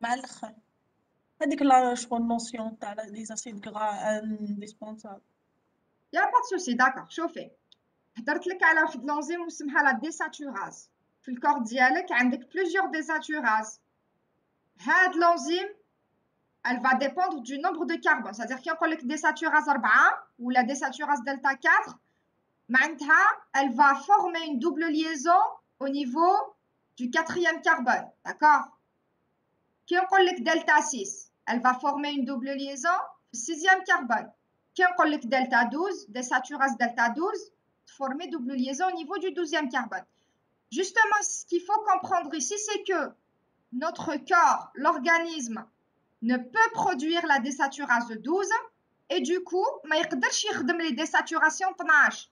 مع الآخر. هذيك لا شغل نوسيون تاع لي زاسيد غرا انديسبونسابل. يا با دو سوسي. داكوغ، شوفي، هضرت لك على واحد لونزيم اسمها لا ديساتوراز. في الكور ديالك عندك بليزيور ديساتوراز. هاد لونزيم elle va dépendre du nombre de carbone. C'est-à-dire qu'il y a une désaturase 4 ou la désaturase delta 4, elle va former une double liaison au niveau du 4e carbone. D'accord? Qui on dit delta 6, elle va former une double liaison au 6e carbone. Qui on dit delta 12, désaturase delta 12, former double liaison au niveau du 12e carbone. Justement, ce qu'il faut comprendre ici, c'est que notre corps, l'organisme, ne peut produire la désaturase de 12 et du coup, ما يقدرش يخدم les désaturations 12.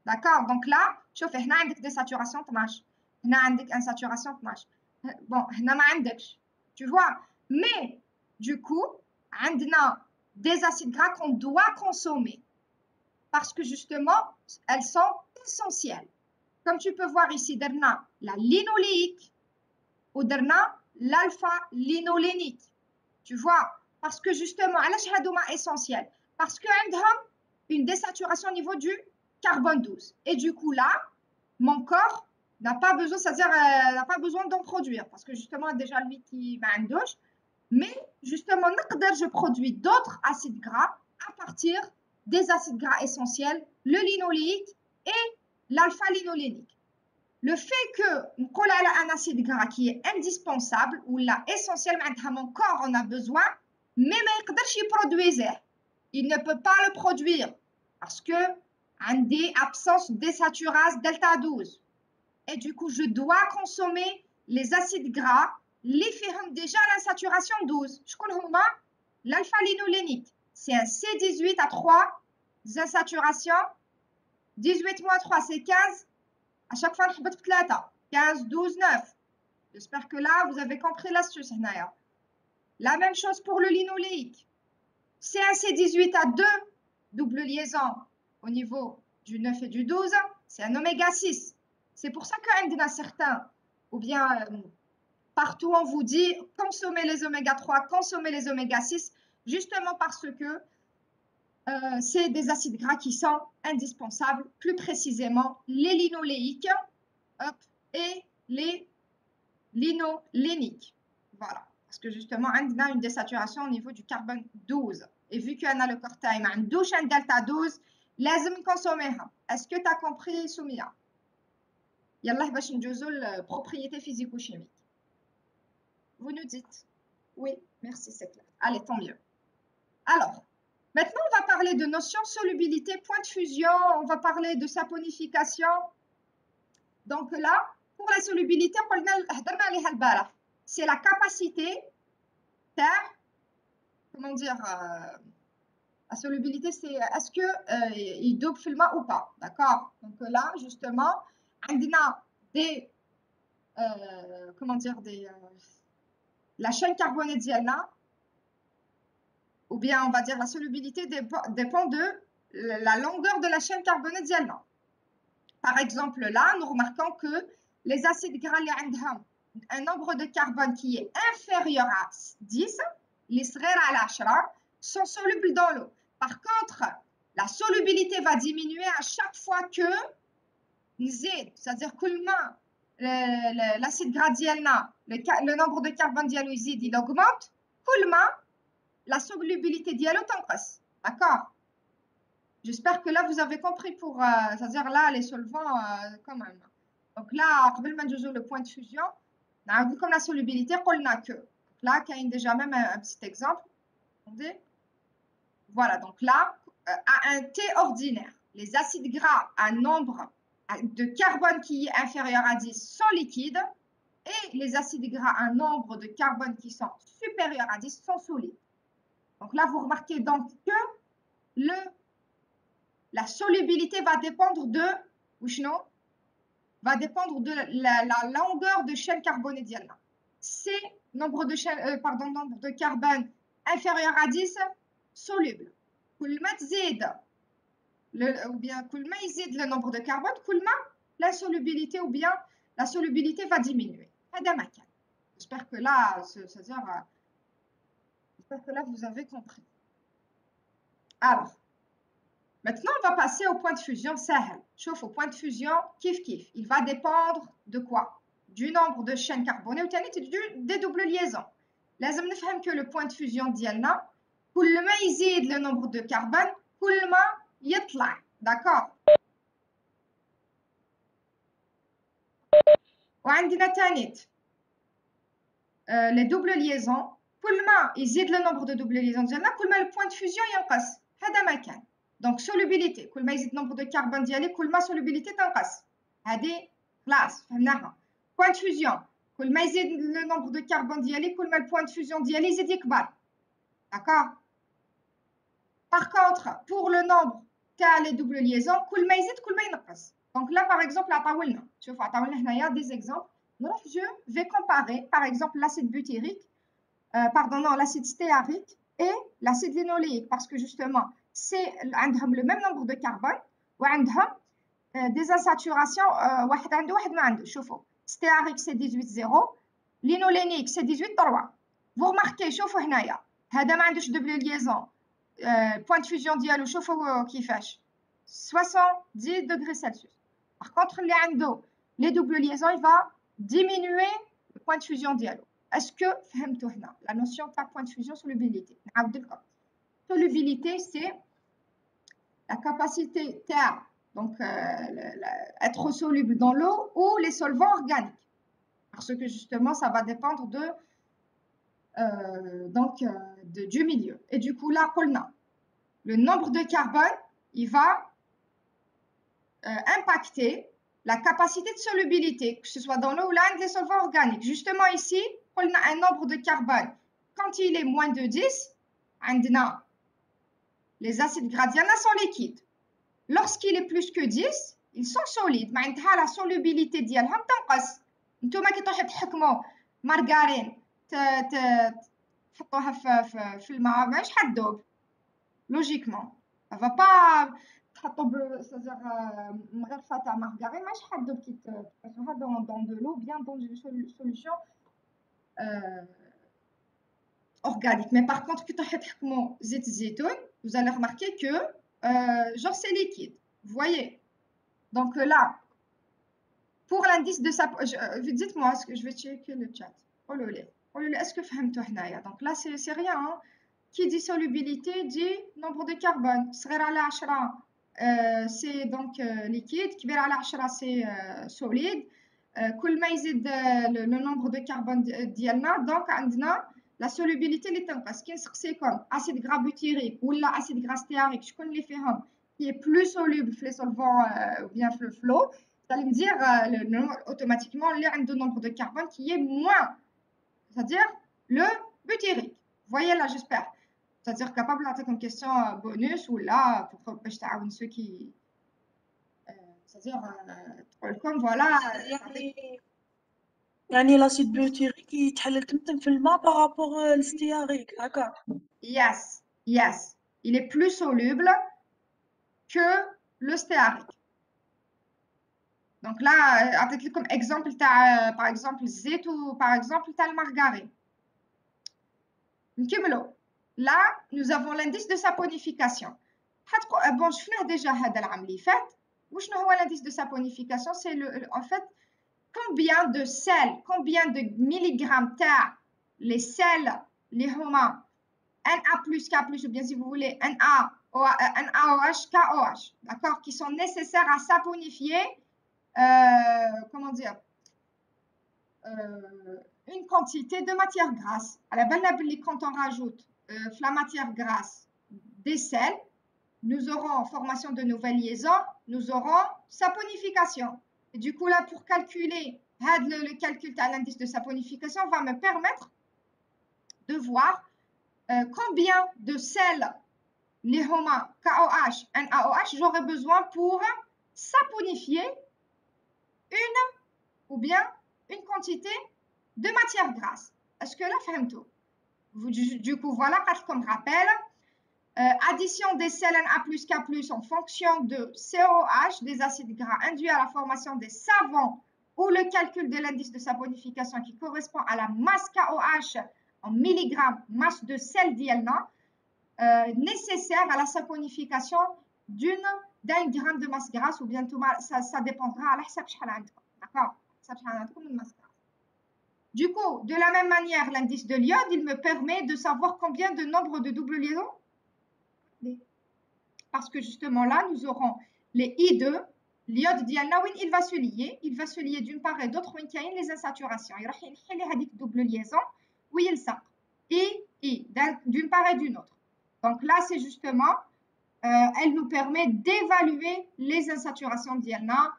D'accord? Donc là, شوفي هنا عندك désaturation 12. هنا عندك insaturation 12. Bon, هنا ما عندكش. Tu vois? Mais du coup, عندنا des acides gras qu'on doit consommer parce que justement, elles sont essentielles. Comme tu peux voir ici, درنا la linoléique ou درنا l'alpha-linolénique. Tu vois? Parce que justement, علاش هادوما essentiel? Parce que عندهم une désaturation au niveau du carbone 12. Et du coup là, mon corps n'a pas besoin, c'est-à-dire n'a pas besoin d'en produire parce que justement déjà lui qui va en douche. Mais justement, je produis d'autres acides gras à partir des acides gras essentiels, le linoléique et l'alpha-linolénique. Le fait que un acide gras qui est indispensable ou là essentiel, mon corps en a besoin, mais il ne peut pas le produire parce que des absence de désaturase delta 12. Et du coup, je dois consommer les acides gras, les ferment déjà à la saturation 12. Je connais l'alpha-linolénique. C'est un C18 à 3 insaturation. 18 moins 3, c'est 15. À chaque fois, je vais 15, 12, 9. J'espère que là, vous avez compris l'astuce. La même chose pour le linoléique. C'est un C18 à 2, double liaison au niveau du 9 et du 12. C'est un oméga 6. C'est pour ça qu'il y en a certains, ou bien partout on vous dit consommez les oméga 3, consommez les oméga 6, justement parce que c'est des acides gras qui sont indispensables, plus précisément les linoléiques et les linoléniques. Voilà. Parce que justement, on a une désaturation au niveau du carbone 12. Et vu qu'on a le corps time, un douche un delta 12, لازم consommer. Est-ce que tu as compris, Soumia? Yallah, باش ندوزو propriété physico-chimique. Vous nous dites. Oui, merci, c'est clair. Allez, tant mieux. Alors, maintenant, on va parler de notions solubilité, point de fusion, on va parler de saponification. Donc là, pour la solubilité, c'est la capacité, comment dire, la solubilité, c'est est-ce qu'il dope filma ou pas, d'accord? Donc là, justement, on a des, comment dire, la chaîne carbonée d'Ielna, ou bien on va dire la solubilité dépend de la longueur de la chaîne carbonée d'Ielna. Par exemple, là, nous remarquons que les acides gras, un nombre de carbone qui est inférieur à 10, les à l'achra, sont solubles dans l'eau. Par contre, la solubilité va diminuer à chaque fois que c'est-à-dire que l'acide gras le nombre de carbone dialyside, il augmente, la solubilité dialyside t'encaisse. D'accord? J'espère que là, vous avez compris pour, c'est-à-dire là, les solvants, quand même. Donc là, avant de le point de fusion, comme la solubilité, on a que. Là, il y a déjà même un petit exemple. Attendez. Voilà, donc là, à un T ordinaire, les acides gras à un nombre de carbone qui est inférieur à 10 sont liquides et les acides gras à un nombre de carbone qui sont supérieurs à 10 sont solides. Donc là, vous remarquez donc que la solubilité va dépendre de, va dépendre de la longueur de chaîne carbonée d'Ielna. C'est nombre de carbone inférieur à 10 soluble. كل ما تزيد ou bien كل ما يزيد le nombre de carbone كل ما la solubilité ou bien la solubilité va diminuer. هذا ما كان. J'espère que là, c'est-à-dire, j'espère que là, vous avez compris. Alors, maintenant, on va passer au point de fusion sahel. Chauffe au point de fusion, kiff kiff. Il va dépendre de quoi? Du nombre de chaînes carbonées ou des doubles liaisons. لازم نفهم que le point de fusion ديالنا كل ما يزيد le nombre de carbone كل ما يطلع. D'accord? وعندنا تانيت les doubles liaisons كل ما يزيد le nombre de doubles liaisons ديالنا كل ما le point de fusion ينقص. هذا ما كان. Donc solubilité كل ما يزيد nombre de carbone ديالي كل ما solubilité تنقص. هذه خلاص فهمناها. Point de fusion كل ما يزيد le nombre de carbone ديالي كل ما le point de fusion ديالي يزيد يكبر. D'accord? Par contre, pour le nombre تاع les doubles liaisons كل ما يزيد كل ما ينقص. Donc là par exemple عطاولنا شوف عطاولنا هنايا des exemples. نروح je vais comparer par exemple l'acide butyrique l'acide stéarique et l'acide linoléique parce que justement c'est عندهم le même nombre de carbone وعندهم des insaturations واحد عنده واحد ما عنده. شوفوا stéarique c'est 18,0 linoléique c'est 18,3. vous remarquez شوفوا هنايا هذا ما عندوش double liaison point de fusion ديالو شوفوا كيفاش 70 degrés Celsius. Par contre اللي عنده les double liaisons il va diminuer le point de fusion ديالو. Est-ce que فهمتوا هنا la notion de point de fusion solubilité نعاود لكم. Solubilité c'est la capacité تاع donc être soluble dans l'eau ou les solvants organiques parce que justement ça va dépendre du milieu. Et du coup là قلنا le nombre de carbone il va impacter la capacité de solubilité que ce soit dans l'eau ou là les solvants organiques. Justement ici on a un nombre de carbone quand il est moins de 10 عندنا les acides gras ديالنا sont liquides. Lorsqu'il est plus que 10 ils sont solides. معناتها la solubilité ديالهم تنقص. نتوما كي تروحوا تحكموا مارغارين تحطوها في الماء ماهيش حتذوب logiquement. Elle va pas تحطوا c'est-à-dire مغرفه تاع مارغارين ماهيش حتذوب كي تحطوها dans de l'eau bien dans une solution organique. Mais par contre, quand vous zit zitoun, vous allez remarquer que genre c'est liquide. Vous voyez? Donc là, pour l'indice de sa... dites-moi, est-ce que je vais checker le chat? Oh là là, est-ce que vous comprenez? Donc là, c'est rien. Hein? Qui dit solubilité dit nombre de carbone. C'est donc liquide. Qui à 10 c'est solide. كل ما يزيد le nombre de carbone ديالنا donc عندنا la solubilité اللي تنقص. كي نسقسيكم acide gras butyrique ولا acide gras stéarique شكون اللي فيهم qui est plus soluble في les solvants ou bien في le flot, vous allez me dire automatiquement اللي عنده nombre de carbone qui est moins, c'est-à-dire le butyrique. Vous voyez là, j'espère. C'est-à-dire capable de comme question bonus ou là pour باش تعاون ceux qui c'est-à-dire comme voilà يعني l'acide butyrique يتحلل تمتم في الماء par rapport للستياريك هكا. Yes, il est plus soluble que le stéarique. Donc là عطيت لكم exemple تاع par exemple الزيت ou par exemple تاع المارغرين. نكملوا. Là nous avons l'indice de saponification. Bon شفناه déjà هذا العام اللي فات. وشنو هو l'indice de saponification? C'est en fait combien de sel, combien de milligrammes تاع les sels les هما Na+, K+, ou bien si vous voulez NaOH, KOH, d'accord, qui sont nécessaires à saponifier, comment dire, une quantité de matière grasse. À la belle quand on rajoute la matière grasse des sels, nous aurons formation de nouvelles liaisons, nous aurons saponification. Et du coup, là, pour calculer le calcul de l'indice de saponification va me permettre de voir combien de sels les HOMA, KOH, NaOH, j'aurais besoin pour saponifier une ou bien une quantité de matière grasse. Est-ce que là, fahmtou? Du coup, voilà, comme rappel, addition des sels Na+, K+, en fonction de COH, des acides gras induits à la formation des savons ou le calcul de l'indice de saponification qui correspond à la masse KOH en milligrammes, masse de sel d'ILNA, nécessaire à la saponification d'un gramme de masse grasse, ou bien ça dépendra à la d'accord. Du coup, de la même manière, l'indice de l'iode, il me permet de savoir combien de nombre de doubles liaisons. Parce que justement là, nous aurons les I2, l'iode ديالنا وين il va se lier. Il va se lier d'une part et d'autre وين كاين les insaturations. يروح ينحي لي هذيك double liaison ويلصق I d'une part et d'une autre. Donc là, c'est justement, elle nous permet d'évaluer les insaturations ديالنا.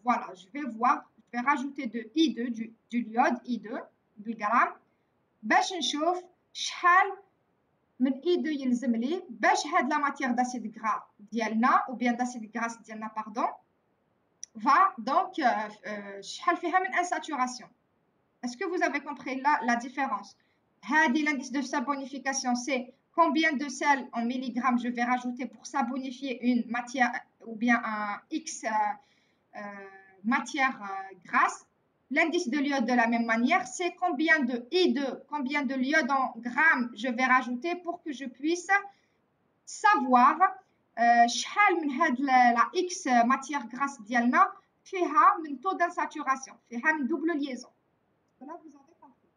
Voilà, je vais rajouter de I2, du l'iode I2 بالغرام باش نشوف شحال من I2 يلزم لي باش هاد لا ماتيير d'acide gras ديالنا ou bien d'acide grasse ديالنا pardon va donc شحال فيها من insaturation. Est-ce que vous avez compris la différence? هادي l'indice de saponification, c'est combien de sel en milligrammes je vais rajouter pour saponifier une matière ou bien un X matière grasse. L'indice de l'iode de la même manière, c'est combien de I2, combien de l'iode en grammes je vais rajouter pour que je puisse savoir شحال من هاد la X matière grasse ديالنا فيها من taux d'insaturation, فيها من double liaison. Là, vous avez compris.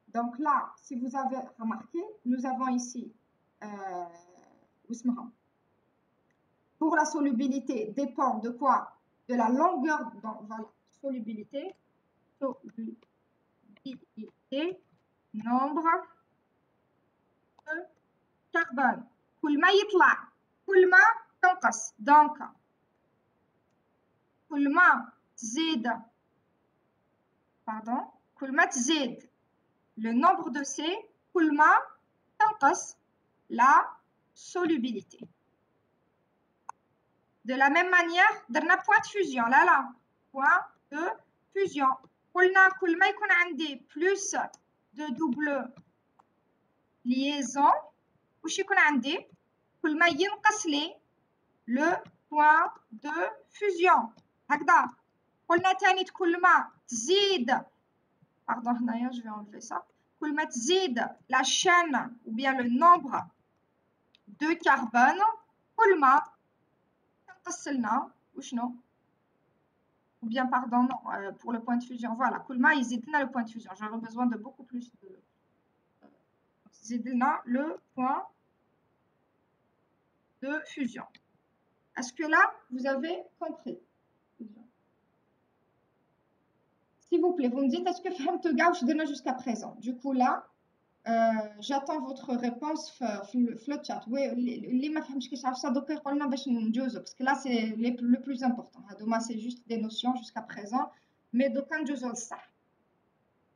Donc là, si vous avez remarqué, nous avons ici pour la solubilité dépend de quoi? De la longueur, voilà, solubilité, nombre de carbone. كل ما يطلع كل ما تنقص. Donc كل ما تزيد كل ما تزيد le nombre de C, كل ما تنقص la solubilité. De la même manière, درنا point de fusion, là, point de fusion. قلنا كل ما يكون عندي plus de double liaison, وش يكون عندي؟ كل ما ينقص لي le point de fusion. هكذا. قلنا تاني كل ما تزيد pardon هنايا je vais enlever ça. كل ما تزيد la chaîne ou bien le nombre de carbone كل ما تنقص لنا وشنو ou bien pardon non pour le point de fusion voilà كل ما يزيد لنا le point de fusion. J'aurais besoin de beaucoup plus de يزيد لنا le point de fusion. Est-ce que là vous avez compris? S'il vous plaît, vous me dites, est-ce que فهمتوا كاع واش درنا jusqu'à présent? Du coup là, j'attends votre réponse في le chat. Oui, اللي ما فهمش كيفاش عرف صدق يقول لنا باش نجوزو parce que là c'est le plus important. هادوما c'est juste des notions jusqu'à présent, mais دوكا نجوزو للصح.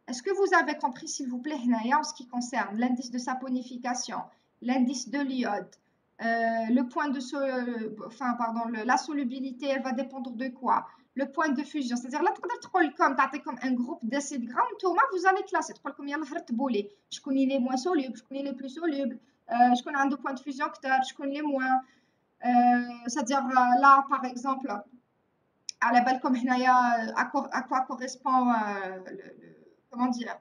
Est-ce que vous avez compris s'il vous plaît هنايا en ce qui concerne l'indice de saponification, l'indice de l'iode, le point de la solubilité, elle va dépendre de quoi? Le point de fusion, c'est-à-dire là تقدر تقول لكم تعطيكم un groupe d'acide gras نتوما vous allez classer تقول لكم يلا رتبوا لي شكون اللي moins soluble شكون اللي plus soluble شكون عنده point de fusion كثر شكون اللي moins c'est-à-dire là par exemple على بالكم هنايا à quoi correspond comment dire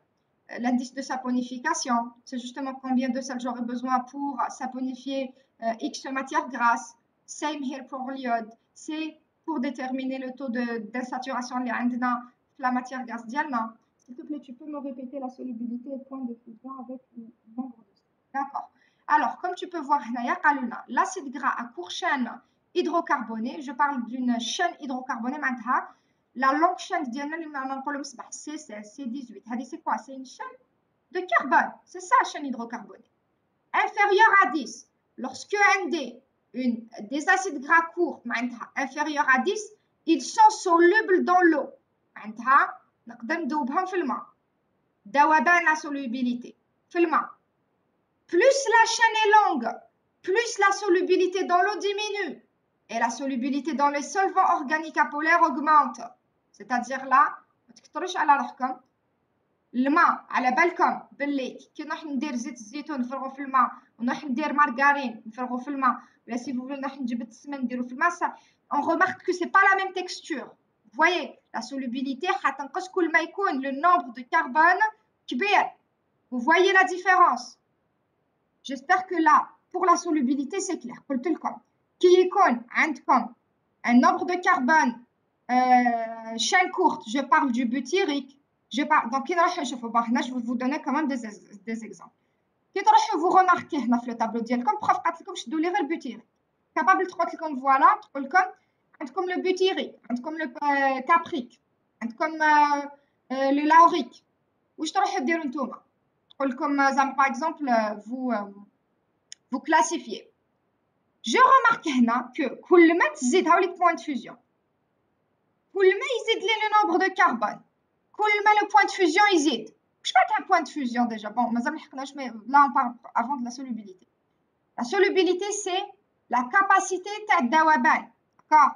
l'indice de saponification, c'est justement combien de sel j'aurais besoin pour saponifier X matière grasse. Same here pour l'iode. C'est pour déterminer le taux d'insaturation de la matière grasse dialna. S'il te plaît, tu peux me répéter la solubilité et point de fusion avec le nombre de sel. D'accord. Alors, comme tu peux voir, l'acide gras à courte chaîne hydrocarbonée, je parle d'une chaîne hydrocarbonée maintenant. La longue chaîne C18, c'est quoi? C'est une chaîne de carbone. C'est ça, chaîne hydrocarbonée. Inférieure à 10. Lorsque des acides gras courts inférieurs à 10, ils sont solubles dans l'eau. La solubilité. Plus la chaîne est longue, plus la solubilité dans l'eau diminue. Et la solubilité dans les solvants organiques apolaires augmente. C'est-à-dire là, الماء على بالكم باللي كي نروح ندير زيت الزيتون نفرغو في الماء ونروح ندير مارغارين نفرغو في الماء ولا سي فو نروح نجيب السمن نديرو في الماء on remarque que c'est pas la même texture. Vous voyez, la solubilité حتنقص كل ما يكون le nombre de carbone كبير. Vous voyez la différence. J'espère que là, pour la solubilité, c'est clair. قلت لكم كي يكون عندكم un nombre de carbone chaîne courte, je parle du butyrique. Donc, je vais vous donner quand même des exemples. Vous remarquez dans le tableau ديالكم prof قالت لكم شدوا لي غير البوتيريك capable تقول لكم فوالا تقول لكم عندكم le butyrique عندكم le caprique عندكم le laurique واش تروحوا ديروا نتوما تقول لكم زعما par exemple vous classifiez. Je remarque هنا que كل ما تزيد هاوليك point de fusion كل ما يزيد لي le nombre de carbone كل ما le point de fusion يزيد. Je parle d'un point de fusion déjà. Bon, mais là on parle avant de la solubilité. La solubilité, c'est la capacité de dawaban. D'accord?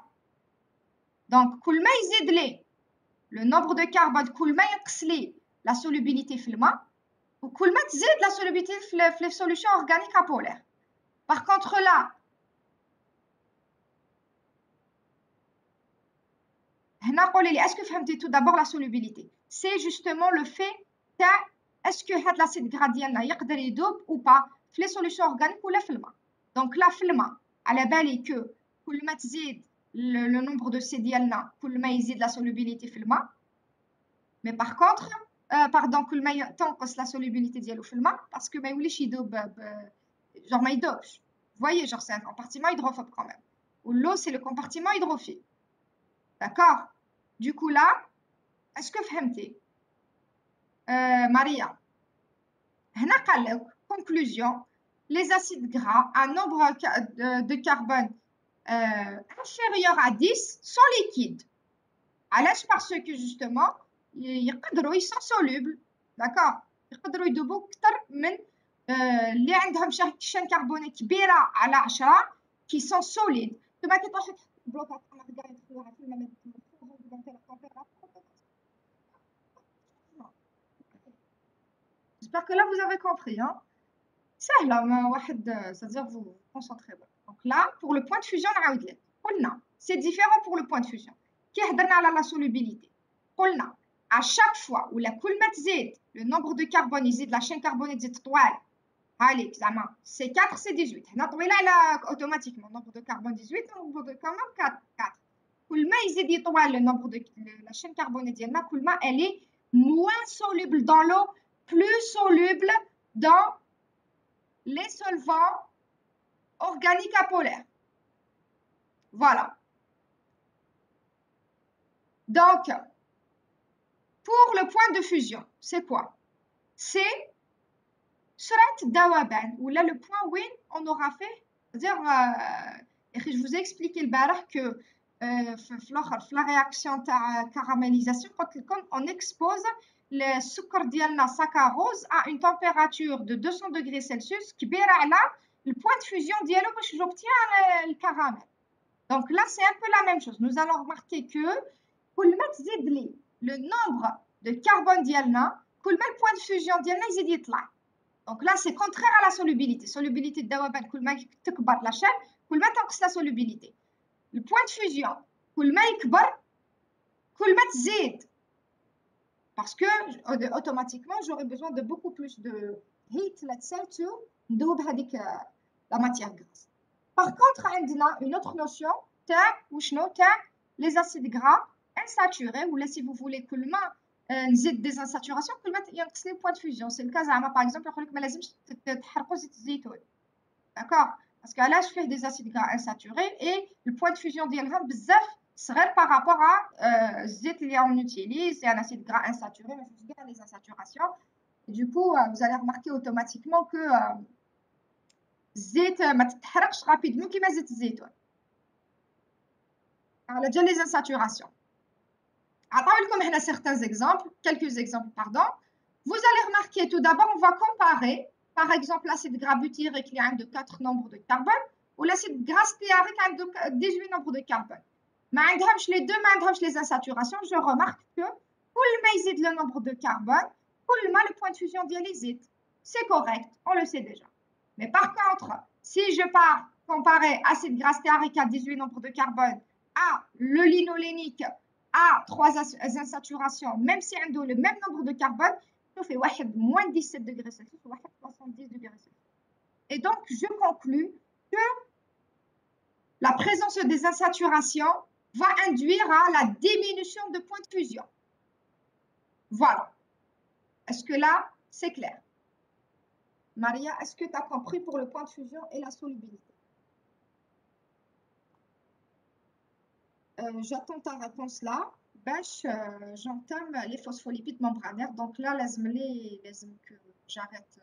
Donc, كل ما يزيد لي le nombre de carbone كل ما ينقص لي la solubilité في الماء وكل ما تزيد la solubilité في les solutions organiques apolaires. Par contre là, هنا قولي لي est-ce que فهمتي tout d'abord la solubilité? C'est justement le fait تاع est-ce que هاد l'acide gras ديالنا يقدر يذوب ou pas في les solutions organiques ولا في الماء. Donc là في الماء على بالي que كل ما تزيد le nombre de C ديالنا كل ما يزيد la solubilité في الماء. Mais par contre pardon كل ما تنقص la solubilité ديالو في الماء parce que ما يوليش يذوب genre ما يذوبش. Vous voyez, genre c'est un compartiment hydrophobe quand même. Ou l'eau c'est le compartiment hydrophile. D'accord? Du coup là, est-ce que فهمتي Maria? هنا قال لك conclusion, les acides gras à nombre de carbone inférieur à 10 sont liquides. علاش parce que justement يقدروا ils sont solubles. D'accord? يقدروا يذوبوا اكثر من اللي عندهم شحن كربوني كبيره على 10 qui sont solides. كما كي تروحوا بلوكات مارغارين تدخلوها في الماء J'espère que là vous avez compris. Hein? C'est-à-dire vous vous concentrez. Donc là, pour le point de fusion, c'est différent pour le point de fusion. Qui est la solubilité? À chaque fois où la coulmette zid, le nombre de carbone zid, la chaîne carbonée zid toile, allez, c'est 4, c'est 18. On a automatiquement le nombre de carbone 18, le nombre de carbone 4. Coulmette zid le nombre de la chaîne carbonée diana, coulmette elle est moins soluble dans l'eau, plus soluble dans les solvants organiques apolaires. Voilà. Donc, pour le point de fusion, c'est quoi? C'est surat dawaban, ou là le point où on aura fait, c'est-à-dire, je vous ai expliqué le barrage que la réaction de caramélisation, on expose le sucre ديالنا saccharose à une température de 200 degrés Celsius qui est le point de fusion ديالو باش j'obtiens le caramel. Donc là, c'est un peu la même chose. Nous allons remarquer que كل ما تزيد لي le nombre de carbone ديالنا كل ما le point de fusion ديالنا يزيد يطلع. Donc là, c'est contraire à la solubilité. Solubilité الذوبان كل ما تكبر la chaîne كل ما تنقص la solubilité. Le point de fusion كل ما يكبر كل ما تزيد. Parce que automatiquement, j'aurais besoin de beaucoup plus de heat, let's say, to ندوب هذيك la matière grasse. Par contre, on a une autre notion, les acides gras insaturés, ou là, si vous voulez, كل ما نزيد des insaturations, كل ما ينقص لي point de fusion. C'est le cas زعما par exemple يقول لك ما لازمش تحرقوا زيت الزيتون. D'accord? Parce que là, je fais des acides gras insaturés et le point de fusion ديالهم بزاف صغير par rapport à الزيت اللي on utilise, c'est un acide gras insaturé, mais je veux dire les insaturations. Et du coup, vous allez remarquer automatiquement que الزيت ما تتحرقش rapidement كيما زيت الزيتون. على جال les insaturations. عطاو لكم هنا certains exemples, quelques exemples, pardon. Vous allez remarquer tout d'abord, on va comparer, par exemple, l'acide gras butyrique qui a de 4 nombres de carbone ou l'acide gras stéarique qui a de 18 nombres de carbone. Les deux, les insaturations, je remarque que كل ما يزيد le nombre de carbone, le point de fusion dialysite. C'est correct, on le sait déjà. Mais par contre, si je pars comparer acide gras stéarique à 18 nombres de carbone à le linolénique à 3 insaturations, même si on a le même nombre de carbone, ça fait moins 17 degrés Celsius ou 70 degrés Celsius. Et donc, je conclus que la présence des insaturations va induire à la diminution de point de fusion. Voilà. Est-ce que là, c'est clair? Maria, est-ce que tu as compris pour le point de fusion et la solubilité? J'attends ta réponse là. J'entame les phospholipides membranaires. Donc là, laisse que j'arrête